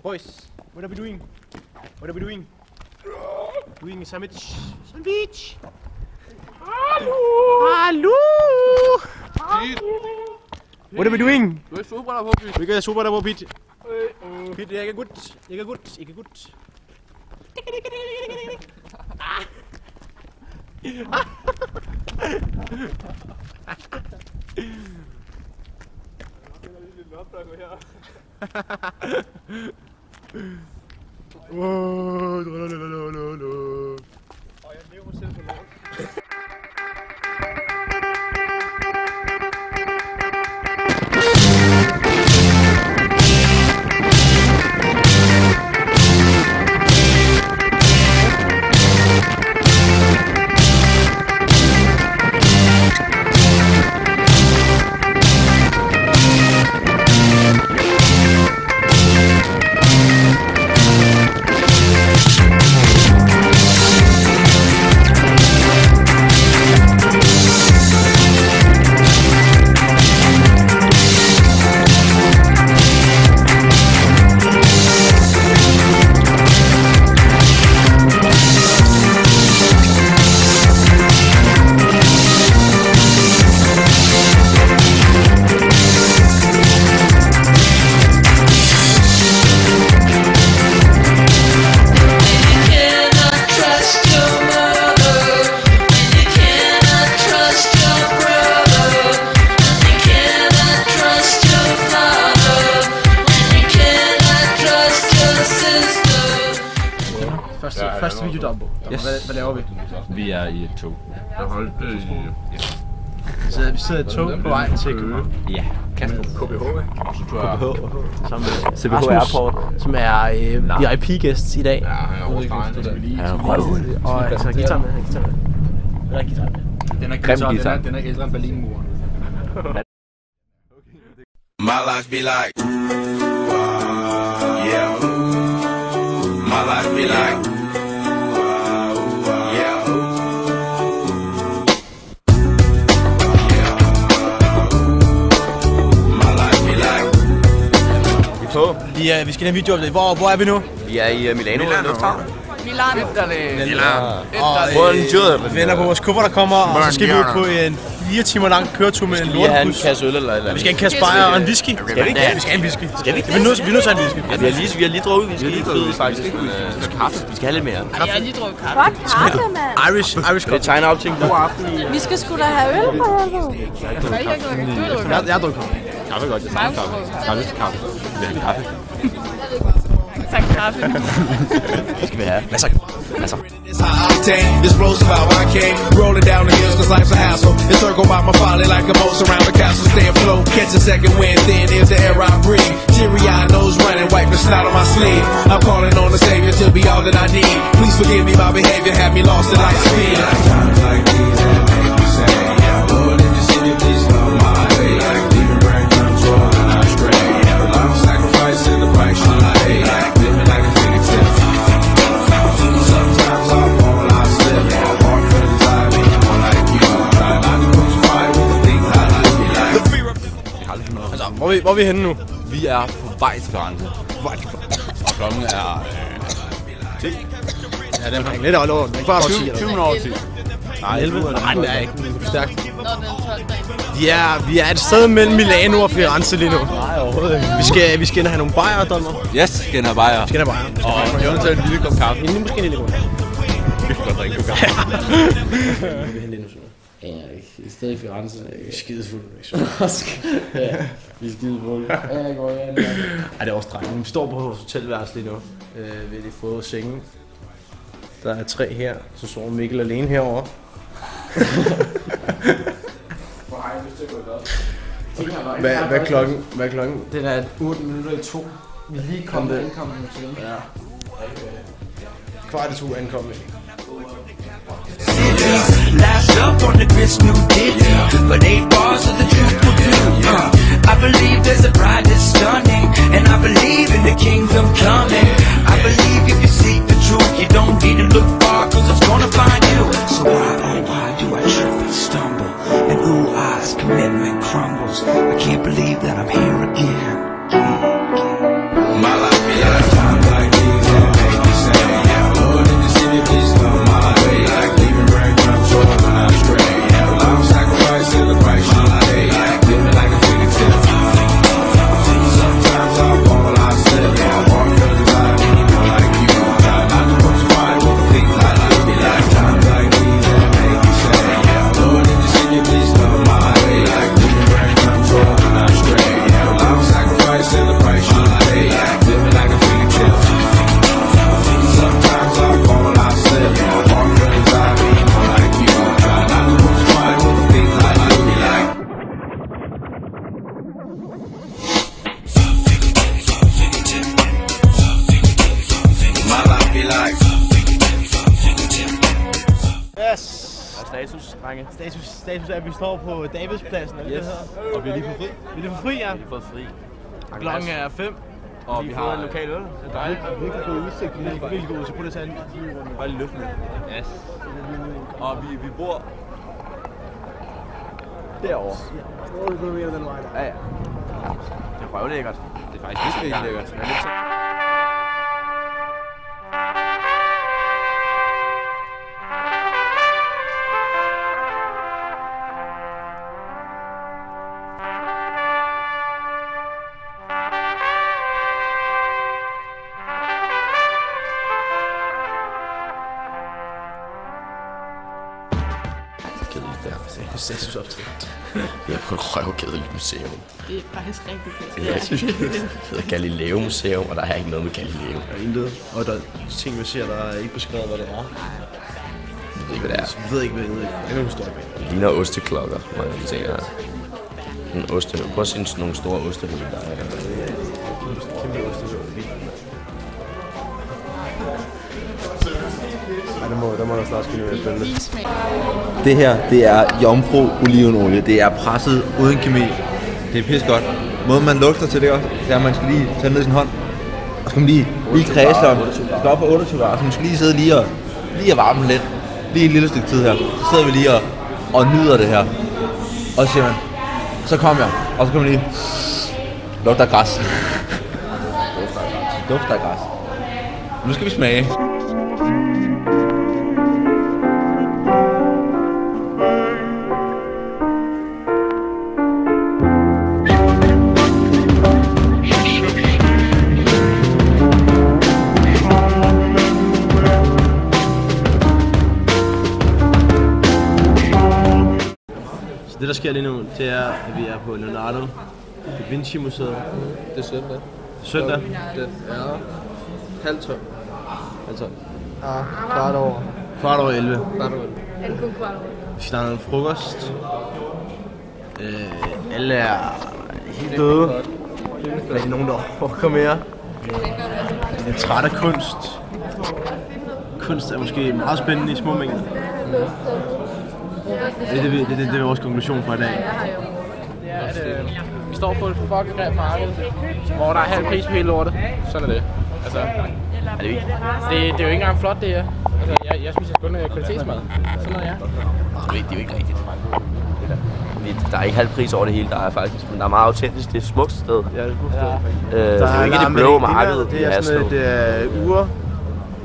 Boys, what are we doing? What are we doing? Doing a sandwich. Sandwich! Hallo! Hallo! What are we doing? Du har solbriller på, Pete. Vi gør solbriller på, Pete. Pete, jeg er godt. Jeg er godt. Jeg er godt. Jeg lever selv på lort. Første video, Dambo. Yes. Hvad laver vi? Vi er i et tog. Jeg holdt Vi sidder i et tog på vej til København. Ja, Kasper. KBH, ikke? Sammen med CBH Airport, som er VIP-gæst i dag. Ja, han er overstregende. Han er røv. Og altså guitar med. Hvad er guitar med? Den er guitar, den er ældre end Berlinmuren. My life be like, yeah. My life be like, yeah. My life be like. Vi skal have en video. Hvor er vi nu? Vi er i Milano. Milano. Bonjour. Vi venter på vores kuffer, der kommer, og så skal vi ud på en 4 timer lang køretur med en lortebus. Vi have en kasse øl eller Vi skal have en kasse bajer og en whisky. Skal vi ikke? Vi skal have en whisky. Skal vi ikke? Vi er nødt til at have en whisky. Ja, vi har lige drukket whisky. Vi har lige faktisk kaffe. Vi skal have lidt mere. Jeg har lige drukket kaffe. Fuck kaffe, mand. Irish Det coffee. tegner op til en god aften. Vi skal sgu da have øl på helvede. Jeg har drukket kaffe. Kaffe godt. Kaffe. Vi har kaffe. Tak kaffe. Det skal vi have. Masser. It's high octane, explosive how I came. Rolling down the hills cause life's a hassle. Encircled by my folly like a moat surround the castle. Stay afloat, catch a second wind, thin is the air I breathe. Teary-eyed nose running, wipe the snot on my sleeve. I'm calling on the Savior to be all that I need. Please forgive me my behavior, have me lost in light speed. Times like these that make me say, yeah, Lord, in the city, please come my way. Like demon brain comes rolling, I stray. The life of sacrifice and the price you pay. Like living like a phoenix in a sometimes I fall, I slip. My heart feels inside me, more like you. Try not to crucify with the things I like. Altså, hvor er vi henne nu? Vi er på vej til Firenze. Og klokken er 10. Ja, den er lidt over. Den er bare 20 minutter over 10. Nej, 11. Nej, den er ikke stærkt. Nå, den 12. Vi er et sted mellem Milano og Firenze lige nu. Nej, overhovedet ikke. Vi skal ind og have nogle bajer, Dolmer. Yes, skal have bajer. Vi skal ind og have bajer. Og jeg vil tage en lille kop kaffe. Inden måske en lille kop. Vi kan godt drikke kaffe. Vi henter ind Ja, i stedet i Firenze. Vi er skidefulde. Ja, vi er skidefulde. Ja, jeg går igen. Ej, det er også drenge. Vi står på vores hotelværelse lige nu. Vi har lige fået sengen. Der er 3 her, så sover Mikkel alene herovre. Hvad er klokken? Hvad er klokken? Den er 8 minutter i 2. Vi er lige kommet ankommet til den. Ja. Kvart i 2 ankommet. Last up on the Chris New Diddy, but 8 bars of the truth will do. I believe there's a bride that's stunning, and I believe in the kingdom coming. I believe if you seek the truth, you don't need to look far, cause it's gonna find you. So why, oh why do I trip and stumble, and ooh, eyes, commitment crumbles. I can't believe that I'm here again. My life be like status, drenge? Status er, at vi står på Davidspladsen, eller yes. Det hedder. Og vi er lige på fri. Vi er lige på fri, ja. Vi har lige fået fri. Klokken er 5. Og vi har en lokal øl. Det er dejligt. Virkelig god udsigt. Virkelig god, så kunne det tage en bare lige løfte med. Yes. Og vi bor derovre. Ja. 8 km den vej. Ja. Det er røvlækkert. Det er faktisk virkelig lækkert. Det er på et røvkedeligt museum. Det er faktisk rigtig fedt. Det er rigtig kedeligt. Det hedder Galileo Museum, og der er ikke noget med Galileo. Der er intet, og der er ting, vi ser, der er ikke beskrevet, hvad det er. Jeg ved ikke, hvad det er. Jeg ved ikke, hvad det er. Jeg kan forstå det. Det ligner osteklokker, mange af de ting her. En ostehøv. Prøv at se sådan nogle store ostehøv, der er her. Kæmpe ostehøv. Ej, der må der snart skinne ud af det her, det er jomfru olivenolie. Det er presset uden kemi. Det er pisse godt. Måden man lugter til det også, det er, at man skal lige tage ned i sin hånd. Og så skal man lige kredse om. Det skal op på 28 grader, så man skal lige sidde lige og varme den lidt. Lige et lille stykke tid her. Så sidder vi lige og nyder det her. Og så siger man, så kom jeg. Og så kan man lige lugte af græs. Dufter af græs. Nu skal vi smage. Det, der sker lige nu, det er, at vi er på Leonardo da Vinci Museet. Det er søndag. Søndag? Det er halv 12. Halv 12. Ja, kvart over. Kvart over 11. Han kunne kvart over. Vi skal have noget frokost. Alle er helt døde. Der er ikke nogen, der orker mere. Jeg er træt af kunst. Kunst er måske meget spændende i små mængder. Det er vores konklusion for i dag. Det er, at vi står på et fucking grimt marked, hvor der er halv pris på hele lortet. Sådan er det. Altså, det er jo ikke engang flot, det her. Altså, jeg spiser kun kvalitetsmad. Sådan noget, ja. Det er jo ikke rigtigt. Der er ikke halv pris over det hele, der er faktisk. Men der er meget autentisk. Det er et smukt sted. Ja, det er et smukt sted. Det er jo ikke det blå marked. Det er sådan et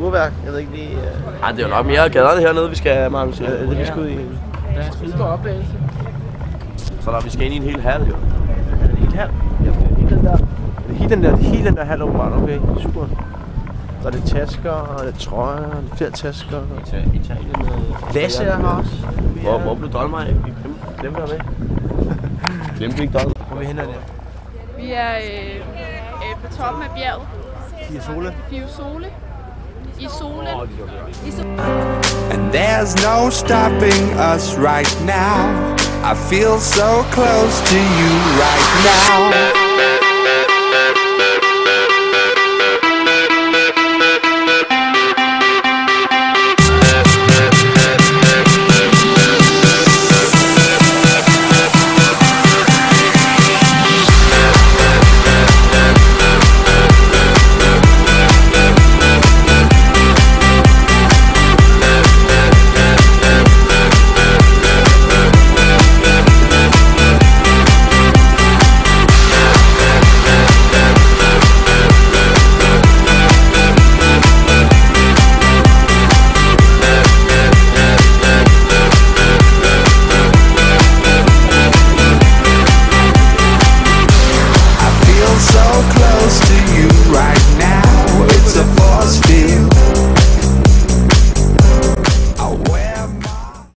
urværk. Jeg ved ikke lige... Nej, det er jo nok mere gaderne hernede, vi skal arrangere. Det vi skal ud i. Der er en skidegod oplevelse. Så der vi skal ind i en hel hal, jo. Er det en hel hal? Ja, hele den der hal åbenbart. Okay, super. Så er det tasker, og det trøjer, og det flere tasker. Italien. Lasse er her også. Hvor blev Dolmar af? Vi glemte dig med. Glemte ikke Dolmar. Hvor er vi henne der? Vi er på toppen af bjerget. Fiesole. Fiesole. I solen. And there's no stopping us right now. I feel so close to you